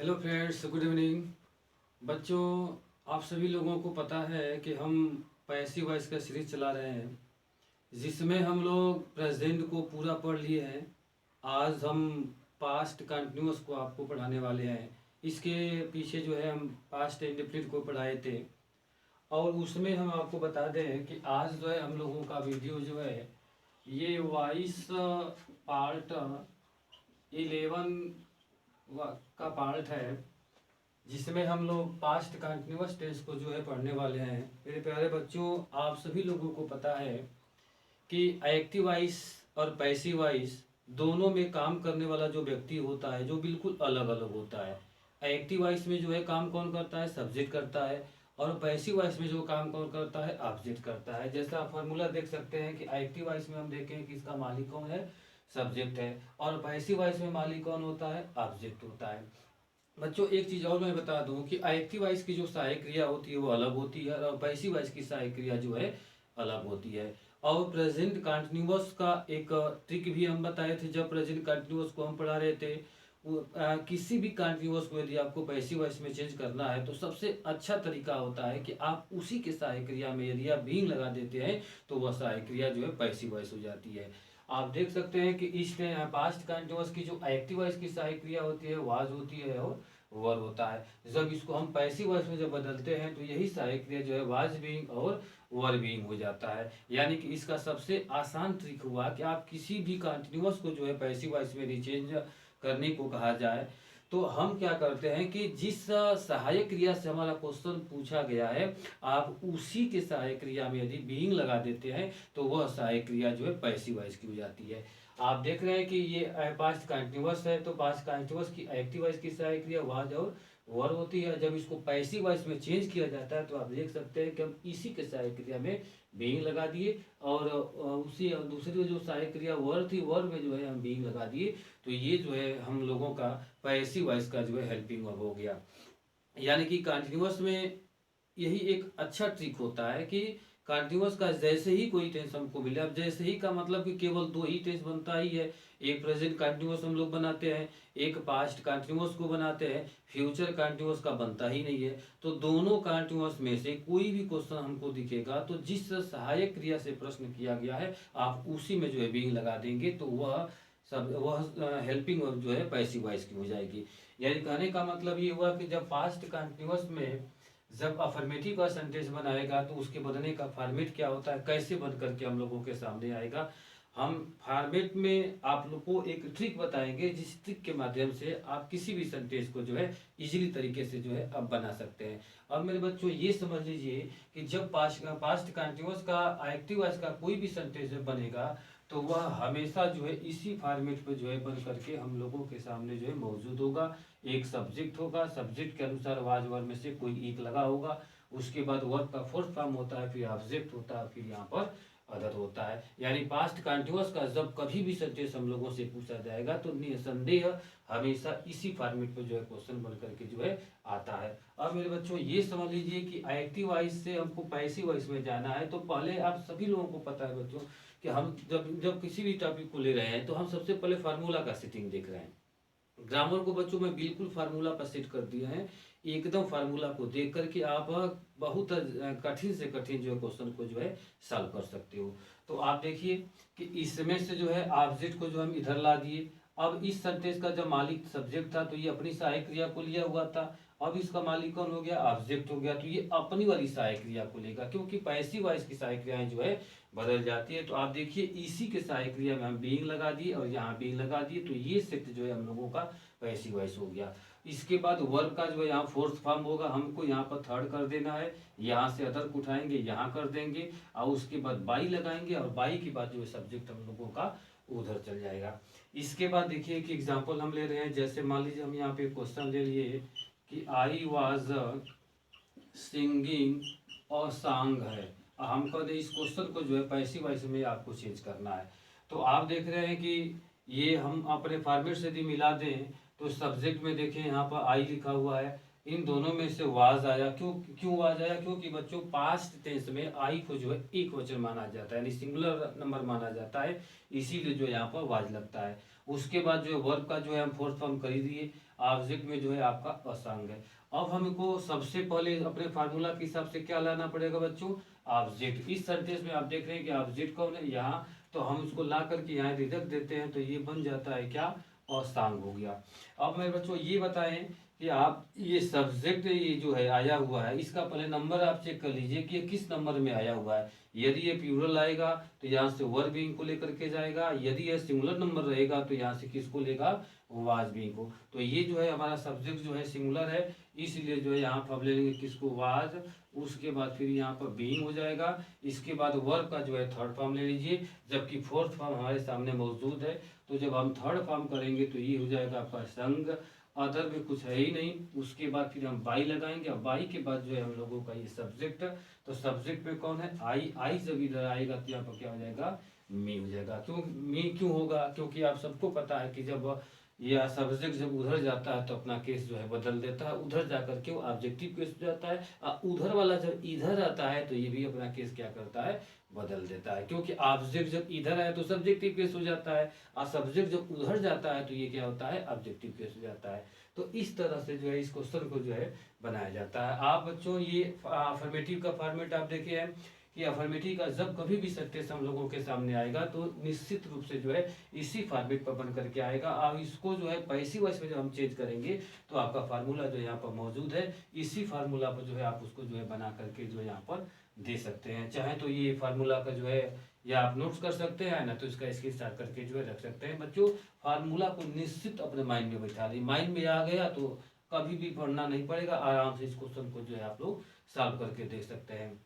Hello friends, good evening. बच्चों, आप सभी लोगों को पता है कि हम पैसिव वॉइस का सीरीज चला रहे हैं, जिसमें हम लोग प्रेजेंट को पूरा पढ़ लिए हैं। आज हम पास्ट कंटिन्यूअस को आपको पढ़ाने वाले हैं। इसके पीछे जो है हम पास्ट इंडेफिनिट को पढ़ाए थे, और उसमें हम आपको बता दें कि आज जो है हम लोगों का वीडियो जो है ये वॉइस पार्ट 11 का पार्ट है, जिसमें हम लोग पास्ट कंटिन्यूअस टेंस को जो है पढ़ने वाले हैं। मेरे प्यारे बच्चों, आप सभी लोगों को पता है कि एक्टिव वॉइस और पैसिव वॉइस दोनों में काम करने वाला जो व्यक्ति होता है जो बिल्कुल अलग अलग होता है। एक्टिव वॉइस में जो है काम कौन करता है? सब्जेक्ट करता है। और पैसिव वॉइस में जो काम कौन करता है? ऑब्जेक्ट करता है। जैसा आप फॉर्मूला देख सकते हैं कि एक्टिव वॉइस में हम देखें कि इसका मालिक कौन है? सब्जेक्ट है। और पैसिव वॉइस में मालिक कौन होता है? ऑब्जेक्ट होता है। बच्चों, एक चीज और मैं बता दूं कि एक्टिव वॉइस की जो सहायक क्रिया होती है वो अलग होती है, और पैसिव वॉइस की सहायक क्रिया जो है अलग होती है। और प्रेजेंट कंटिन्यूअस का एक ट्रिक भी हम बताए थे जब प्रेजेंट कंटिन्यूअस को हम पढ़ा रहे थे। किसी भी कंटिन्यूअस को यदि आपको पैसिव वॉइस में चेंज करना है तो सबसे अच्छा तरीका होता है कि आप उसी के सहायक क्रिया में यदि आप बीइंग लगा देते हैं तो वह सहायक क्रिया जो है पैसिव वॉइस हो जाती है। आप देख सकते हैं कि इस पास्ट कंटिन्यूअस की जो एक्टिव वॉइस की सहायक क्रिया होती है वाज होती है और वर होता है। जब इसको हम पैसिव वॉइस में जब बदलते हैं तो यही सहायक क्रिया जो है वाज बीइंग और वर बीइंग हो जाता है। यानी कि इसका सबसे आसान ट्रिक हुआ कि आप किसी भी कंटिन्यूअस को जो है पैसिव वॉइस में रिचेंज करने को कहा जाए तो हम क्या करते हैं कि जिस सहायक क्रिया से हमारा क्वेश्चन पूछा गया है आप उसी के सहायक क्रिया में यदि बीइंग लगा देते हैं तो वह सहायक क्रिया जो है पैसिव वॉइस की हो जाती है। आप देख रहे हैं कि ये पास्ट कंटिन्यूअस है, तो पास्ट कंटिन्यूअस की एक्टिव वॉइस की सहायक क्रिया वाज और वर होती है। जब इसको पैसिव वॉइस में चेंज किया जाता है तो आप देख सकते हैं कि हम इसी के सहायक क्रिया में बीइंग लगा दिए, और उसी दूसरी जो सहायक क्रिया वर थी वर में जो है हम बीइंग लगा दिए। तो ये जो है हम लोगों का पैसिव वॉइस का जो है हेल्पिंग वर्ब हो गया। यानी कि कंटिन्यूअस में यही एक अच्छा ट्रिक होता है कि कंटिन्यूअस का जैसे ही कोई टेंस हमको मिले, अब जैसे ही का मतलब कि केवल दो ही टेंस बनता ही है। एक प्रेजेंट कंटिन्यूअस हम लोग बनाते हैं, एक पास्ट कंटिन्यूअस को बनाते हैं, फ्यूचर कंटिन्यूअस का बनता ही नहीं है। तो दोनों कंटिन्यूअस में से कोई भी क्वेश्चन हमको दिखेगा तो जिस सहायक क्रिया से प्रश्न किया गया है आप उसी में जो है बीइंग लगा देंगे तो वह हेल्पिंग वर्ब जो है पैसिव वॉइस की हो जाएगी। यानी कहने का मतलब ये हुआ कि जब पास्ट कंटिन्यूअस में जब अफर्मेटिव का सेंटेंस बनाएगा तो उसके बनने का फॉर्मेट क्या होता है, कैसे बन करके हम लोगों के सामने आएगा। हम फॉर्मेट में आप लोग को एक ट्रिक बताएंगे जिस ट्रिक के माध्यम से आप किसी भी सेंटेंस को जो है इजीली तरीके से जो है आप बना सकते हैं। अब मेरे बच्चों ये समझ लीजिए कि जब पास्ट कंटिन्यूअस का एक्टिव वॉइस का कोई भी सेंटेंस बनेगा तो वह हमेशा जो है इसी फॉर्मेट पे जो है बन करके हम लोगों के सामने जो है मौजूद होगा। एक सब्जेक्ट होगा, सब्जेक्ट के अनुसार वाज वर्ब में से कोई एक लगा होगा, उसके बाद वर्ब का फोर्थ फॉर्म होता है, फिर ऑब्जेक्ट होता है, फिर यहाँ पर अदर होता है। यानी पास्ट कंटिन्यूअस का जब कभी भी सेंटेंस हम लोगों से पूछा जाएगा तो निसंदेह हमेशा इसी फॉर्मेट पर जो है क्वेश्चन बन करके जो है आता है। अब मेरे बच्चों ये समझ लीजिए कि एक्टिव वॉइस से हमको पैसिव वॉइस में जाना है तो पहले आप सभी लोगों को पता है बच्चों कि हम जब जब किसी भी टॉपिक को ले रहे हैं तो हम सबसे पहले फार्मूला का सेटिंग देख रहे हैं। ग्रामर को बच्चों में बिल्कुल फार्मूला पर सेट कर दिया है। एकदम फार्मूला को देख करके आप बहुत कठिन से कठिन जो है क्वेश्चन को जो है सॉल्व कर सकते हो। तो आप देखिए कि इसमें से जो है ऑब्जेक्ट को जो हम इधर ला दिए। अब इस सेंटेंस का जब मालिक सब्जेक्ट था तो ये अपनी सहायक क्रिया को लिया हुआ था। अब इसका मालिक कौन हो गया? ऑब्जेक्ट हो गया, तो ये अपनी वाली सहायक क्रिया को लेगा, क्योंकि पैसिव वॉइस की सहायक क्रियाएं जो है बदल जाती है। तो आप देखिए इसी के सहायक क्रिया में हम बीइंग लगा दिए और यहाँ बीइंग लगा दिए, तो ये सेट जो है हम लोगों का पैसिव वॉइस हो गया। इसके बाद वर्ब का जो है यहाँ फोर्थ फॉर्म होगा, हमको यहाँ पर थर्ड कर देना है। यहाँ से अदर को उठाएंगे, यहाँ कर देंगे, और उसके बाद बाई लगाएंगे, और बाई के बाद जो है सब्जेक्ट हम लोगों का उधर चल जाएगा। इसके बाद देखिए कि एग्जाम्पल हम ले रहे हैं, जैसे मान लीजिए हम यहाँ पे क्वेश्चन ले लिए कि आई वॉज सिंगिंग और सॉन्ग है। हमको इस क्वेश्चन को जो है पैसिव वॉइस में आपको चेंज करना है। तो आप देख रहे हैं कि ये हम अपने फॉर्मेट से यदि मिला दें तो सब्जेक्ट में देखें यहाँ पर आई लिखा हुआ है, इन दोनों में से वाज आया। क्यों क्यों वाज आया? क्योंकि बच्चों पास्ट टेंस में आई को जो है एक वचन माना जाता है, यानी सिंगुलर नंबर माना जाता है, इसीलिए जो यहाँ पर वाज लगता है। उसके बाद जो है वर्ब का जो है हम फोर्थ फॉर्म कर ही दिए। ऑब्जेक्ट में जो है आपका असंग है। अब हमको सबसे पहले अपने फार्मूला के हिसाब से क्या लाना पड़ेगा बच्चों? ऑब्जेक्ट। इस सेंटेंस में आप देख रहे हैं कि ऑब्जेक्ट कौन है यहाँ, तो हम उसको ला करके यहाँ रिडक्ट देते हैं, तो ये बन जाता है क्या? असंग हो गया। अब मेरे बच्चों ये बताएं कि आप ये सब्जेक्ट ये जो है आया हुआ है, इसका पहले नंबर आप चेक कर लीजिए कि ये किस नंबर में आया हुआ है। यदि ये प्लूरल आएगा तो यहाँ से वर बीइंग को लेकर के जाएगा, यदि ये सिंगुलर नंबर रहेगा तो यहाँ से किसको लेगा? वाज बीइंग को। तो ये जो है हमारा सब्जेक्ट जो है सिंगुलर है, इसलिए जो है यहाँ पर हम ले लेंगे किसको? वाज। उसके बाद फिर यहाँ पर बीइंग हो जाएगा। इसके बाद वर्ब का जो है थर्ड फॉर्म ले लीजिए, जबकि फोर्थ फॉर्म हमारे सामने मौजूद है। तो जब हम थर्ड फॉर्म करेंगे तो ये हो जाएगा आपका संग। अदर में कुछ है ही नहीं। उसके बाद फिर हम बाई लगाएंगे, और बाई के बाद जो है हम लोगों का ये सब्जेक्ट। तो सब्जेक्ट में कौन है? आई। आई जब इधर आएगा तो यहाँ पर क्या हो जाएगा? मी हो जाएगा। क्यों मी क्यों होगा? क्योंकि आप सबको पता है कि जब यह सब्जेक्ट जब उधर जाता है तो अपना केस जो है बदल देता है, उधर जाकर के वो ऑब्जेक्टिव केस हो जाता है। और उधर वाला जब इधर आता है तो ये भी अपना केस क्या करता है? बदल देता है। क्योंकि ऑब्जेक्ट जब इधर आए तो सब्जेक्टिव केस हो जाता है, और सब्जेक्ट जब उधर जाता है तो ये क्या होता है? ऑब्जेक्टिव केस हो जाता है। तो इस तरह से जो है इस क्वेश्चन को जो है बनाया जाता है। आप बच्चों ये अफर्मेटिव का फॉर्मेट आप देखे हैं कि अफर्मेटिव का जब कभी भी सेंटेंस हम लोगों के सामने आएगा तो निश्चित रूप से जो है इसी फॉर्मेट पर बन करके आएगा। अब इसको जो है पैसिव वॉइस में जब हम चेंज करेंगे तो आपका फार्मूला जो यहाँ पर मौजूद है, इसी फार्मूला पर जो है आप उसको जो है बना करके जो है यहाँ पर दे सकते हैं। चाहे तो ये फार्मूला का जो है या आप नोट्स कर सकते हैं, ना तो इसका स्क्रीनशॉट करके जो है रख सकते हैं। बच्चों फार्मूला को निश्चित अपने माइंड में बैठा लीजिए, माइंड में आ गया तो कभी भी पढ़ना नहीं पड़ेगा, आराम से इस क्वेश्चन को जो है आप लोग सॉल्व करके देख सकते हैं।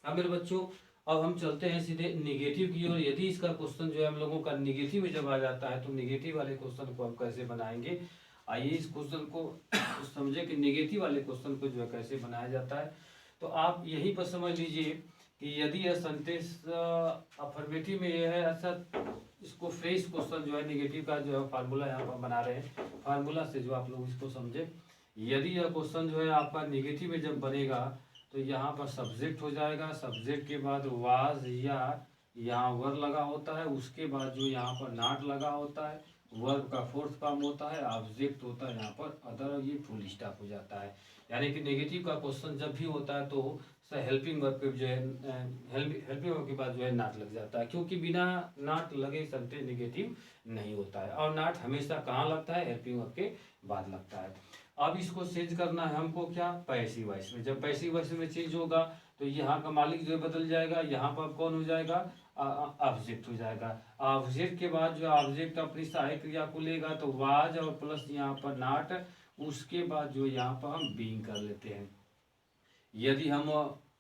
अब मेरे बच्चों अब हम चलते हैं सीधे निगेटिव की ओर। यदि इसका क्वेश्चन जो है हम लोगों का निगेटिव में जब आ जाता है तो निगेटिव वाले क्वेश्चन को हम कैसे बनाएंगे, आइए इस क्वेश्चन को समझे कि निगेटिव वाले क्वेश्चन को जो है कैसे बनाया जाता है। तो आप यहीं पर समझ लीजिए कि यदि यह सेंटेंस अफर्मेटिव में यह है, अच्छा इसको फ्रेश क्वेश्चन जो है निगेटिव का जो है फार्मूला यहाँ पर बना रहे हैं, फार्मूला से जो आप लोग इसको समझे। यदि यह क्वेश्चन जो है आपका निगेटिव में जब बनेगा तो यहाँ पर सब्जेक्ट हो जाएगा, सब्जेक्ट के बाद वाज या यहाँ वर लगा होता है, उसके बाद जो यहाँ पर नॉट लगा होता है, वर्ब का फोर्थ फॉर्म होता है, ऑब्जेक्ट होता है यहाँ पर अदर, ये फुल स्टॉप हो जाता है। यानी कि नेगेटिव का क्वेश्चन जब भी होता है तो हेल्पिंग वर्ब पे जो है हेल्पिंग वर्ब के बाद जो है नॉट लग जाता है, क्योंकि बिना नॉट लगे सेंटेंस नेगेटिव नहीं होता है। और नॉट हमेशा कहाँ लगता है? हेल्पिंग वर्ब के बाद लगता है। अब इसको चेंज करना है हमको क्या? पैसिव वॉइस में। जब पैसिव वॉइस में चेंज होगा तो यहाँ का मालिक जो बदल जाएगा, यहाँ पर कौन हो जाएगा? ऑब्जेक्ट हो जाएगा। ऑब्जेक्ट के बाद जो ऑब्जेक्ट अपनी सहायक क्रिया को लेगा तो वाज और प्लस यहाँ पर नॉट, उसके बाद जो यहाँ पर हम बीइंग कर लेते हैं। यदि हम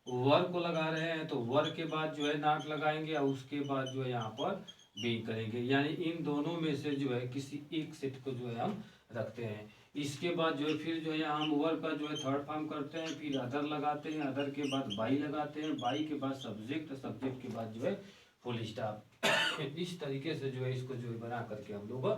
वर को लगा रहे हैं तो वर के बाद जो है नॉट लगाएंगे और उसके बाद जो है यहाँ पर बीइंग करेंगे, यानी इन दोनों में से जो है किसी एक सेट को जो है हम रखते हैं। इसके बाद जो है फिर जो है हम वर का जो है थर्ड फॉर्म करते हैं, फिर अदर लगाते हैं, अदर के बाद बाई लगाते हैं, बाई के बाद सब्जेक्ट, सब्जेक्ट के बाद जो है फुल स्टॉप। इस तरीके से जो है इसको जो है बना करके हम लोग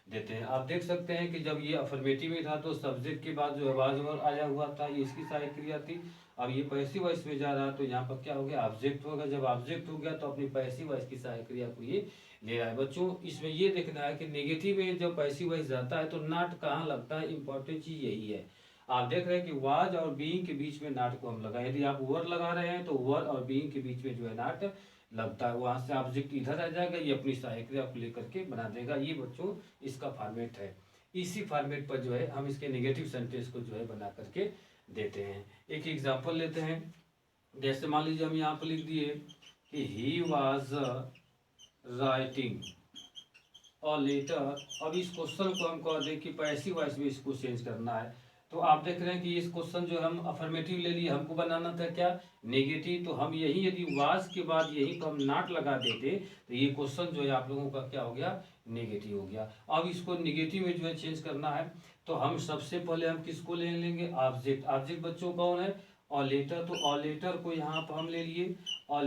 देते हैं। आप देख सकते हैं कि जब ये अफर्मेटिव में था तो सब्जेक्ट के बाद जो है वाज वर आया हुआ था, ये इसकी सहायक क्रिया थी। अब ये पैसिव वॉइस में जा रहा है तो यहाँ पर क्या हो गया? ऑब्जेक्ट होगा। जब ऑब्जेक्ट हो गया तो अपनी पैसिव वॉइस की सहायक क्रिया को ये ले रहा है। बच्चों इसमें ये देखना है कि नेगेटिव में जब पैसिव वॉइस जाता है तो नॉट कहाँ लगता है? इंपॉर्टेंट चीज यही है। आप देख रहे हैं कि वाज और बीइंग के बीच में नॉट को हम लगाए। यदि आप वर लगा रहे हैं तो वर और बीइंग के बीच में जो है नॉट लगता है, वहां से ऑब्जेक्ट इधर आ जाएगा, ये अपनी सहायक क्रिया को लेकर के बना देगा। ये बच्चों इसका फॉर्मेट है। इसी फॉर्मेट पर जो है हम इसके नेगेटिव सेंटेंस को जो है बना करके देते हैं। एक एग्जांपल लेते हैं। जैसे मान लीजिए हम यहाँ पर लिख दिए कि ही वाज राइटिंग और लेटर। अब इस क्वेश्चन को हम कह दें कि पैसिव वॉइस में इसको चेंज करना है, तो आप देख रहे हैं कि इस क्वेश्चन जो हम अफर्मेटिव ले लिए, हमको बनाना था क्या? नेगेटिव। तो हम यही यदि वाज के बाद यही पर हम नॉट लगा देते तो ये क्वेश्चन जो है आप लोगों का क्या हो गया? नेगेटिव हो गया। अब इसको नेगेटिव में जो है चेंज करना है तो हम सबसे पहले हम किसको ले लेंगे? ऑब्जेक्ट। ऑब्जेक्ट बच्चों कौन है? और लेटर। तो और लेटर को यहाँ पर हम ले लिए और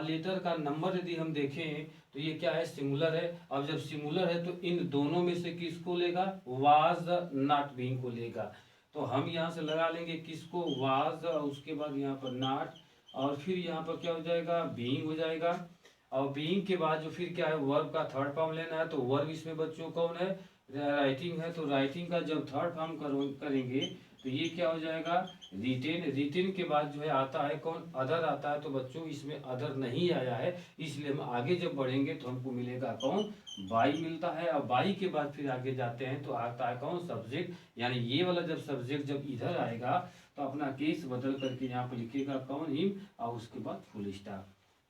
लेटर का नंबर यदि हम देखें तो ये क्या है? सिंगुलर है। अब जब सिंगुलर है तो इन दोनों में से किसको लेगा? वाज नॉट बीइंग को लेगा। तो हम यहाँ से लगा लेंगे किसको, वाज, और उसके बाद यहाँ पर नॉट, और फिर यहाँ पर क्या हो जाएगा, बीइंग हो जाएगा। और बीइंग के बाद जो फिर क्या है, वर्ब का थर्ड फॉर्म लेना है। तो वर्ब इसमें बच्चों कौन है, राइटिंग है। तो राइटिंग का जब थर्ड फॉर्म करेंगे तो ये क्या हो जाएगा, रिटेन। रिटेन के बाद जो है आता है कौन, अदर आता है। तो बच्चों इसमें अदर नहीं आया है, इसलिए हम आगे जब बढ़ेंगे तो हमको मिलेगा कौन, बाई मिलता है। और बाई के बाद फिर आगे जाते हैं तो आता है कौन, सब्जेक्ट। यानी ये वाला जब सब्जेक्ट जब इधर आएगा तो अपना केस बदल करके यहाँ पर लिखेगा कौन, हिम, और उसके बाद फुल स्टॉप।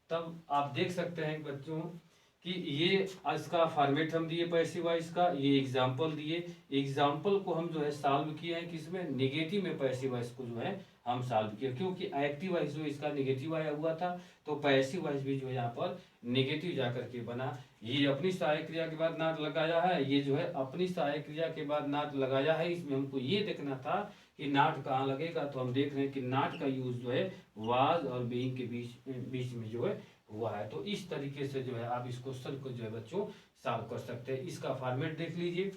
तब आप देख सकते हैं बच्चों कि ये इसका फॉर्मेट हम दिए पैसिव वॉइस का, ये एग्जाम्पल दिए। एग्जाम्पल को हम जो है सॉल्व किए हैं किसमें, नेगेटिव में पैसिव वॉइस को जो है हम सॉल्व किए, क्योंकि एक्टिव वॉइस जो इसका नेगेटिव आया हुआ था, तो पैसिव वॉइस भी जो है यहाँ पर नेगेटिव जाकर के बना। ये अपनी सहायक क्रिया के बाद नॉट लगाया है, ये जो है अपनी सहायक क्रिया के बाद नॉट लगाया है। इसमें हमको ये देखना था कि नॉट कहाँ लगेगा, तो हम देख रहे हैं कि नॉट का यूज जो है वाज और बीइंग के बीच में जो है हुआ है। तो इस तरीके से जो है आप इस क्वेश्चन को जो है बच्चों सॉल्व कर सकते हैं। इसका फॉर्मेट देख लीजिए,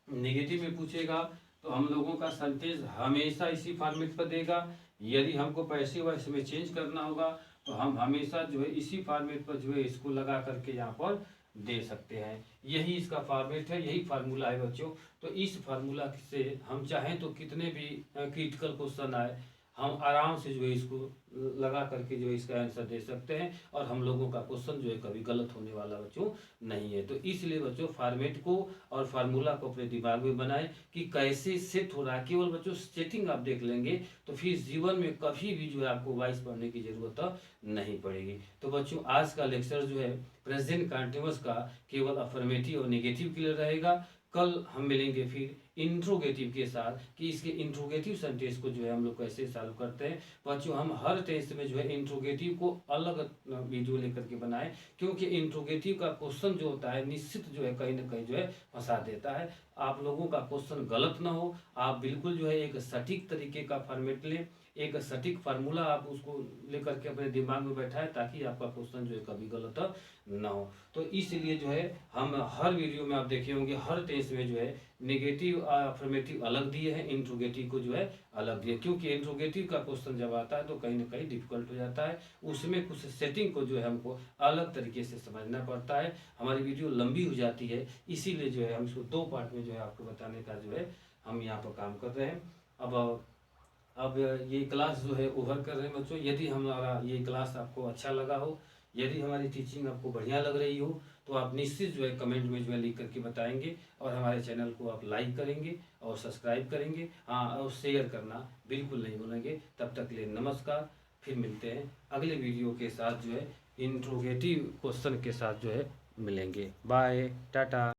नेगेटिव में पूछेगा तो हम लोगों का सेंटेंस हमेशा इसी फॉर्मेट पर देगा। यदि हमको पैसिव वॉइस में चेंज करना होगा तो हम हमेशा जो है इसी फॉर्मेट पर जो है इसको लगा करके यहाँ पर दे सकते हैं। यही इसका फॉर्मेट है, यही फार्मूला है बच्चों। तो इस फार्मूला से हम चाहें तो कितने भी क्रिटिकल क्वेश्चन आए, हम आराम से जो है इसको लगा करके जो है इसका आंसर दे सकते हैं, और हम लोगों का क्वेश्चन जो है कभी गलत होने वाला बच्चों नहीं है। तो इसलिए बच्चों फॉर्मेट को और फार्मूला को अपने दिमाग में बनाएं कि कैसे सेट हो रहा है। केवल बच्चों सेटिंग आप देख लेंगे तो फिर जीवन में कभी भी जो है आपको वॉइस पढ़ने की जरूरत नहीं पड़ेगी। तो बच्चों आज का लेक्चर जो है प्रेजेंट कंटिन्यूअस का केवल अफर्मेटिव और नेगेटिव के लिए रहेगा। कल हम मिलेंगे फिर इंट्रोगेटिव के साथ कि इसके इंट्रोगेटिव सेंटेंस को जो है हम लोग कैसे सॉल्व करते हैं। बच्चों हम हर टेस्ट में जो है इंट्रोगेटिव को अलग वीडियो लेकर के बनाएं, क्योंकि इंट्रोगेटिव का क्वेश्चन जो होता है निश्चित जो है कहीं ना कहीं जो है फंसा देता है। आप लोगों का क्वेश्चन गलत ना हो, आप बिल्कुल जो है एक सटीक तरीके का फॉर्मेट लें, एक सटीक फार्मूला आप उसको लेकर के अपने दिमाग में बैठाएं, ताकि आपका क्वेश्चन जो है कभी गलत ना हो। तो इसलिए जो है हम हर वीडियो में आप देखे होंगे हर टेस्ट में जो है नेगेटिव अफर्मेटिव अलग दिए हैं, इंट्रोगेटिव को जो है अलग दिए, क्योंकि इंट्रोगेटिव का क्वेश्चन जब आता है तो कहीं ना कहीं डिफिकल्ट हो जाता है, उसमें कुछ सेटिंग को जो है हमको अलग तरीके से समझना पड़ता है। हमारी वीडियो लंबी हो जाती है, इसीलिए जो है हम इसको 2 पार्ट में जो है आपको बताने का जो है हम यहाँ पर काम कर रहे हैं। अब ये क्लास जो है ओवर कर रहे हैं बच्चों। यदि हमारा ये क्लास आपको अच्छा लगा हो, यदि हमारी टीचिंग आपको बढ़िया लग रही हो, तो आप निश्चित जो है कमेंट में जो है लिख करके बताएंगे, और हमारे चैनल को आप लाइक करेंगे और सब्सक्राइब करेंगे, हाँ, और शेयर करना बिल्कुल नहीं भूलेंगे। तब तक के लिए नमस्कार, फिर मिलते हैं अगले वीडियो के साथ जो है इंट्रोगेटिव क्वेश्चन के साथ जो है मिलेंगे। बाय, टाटा।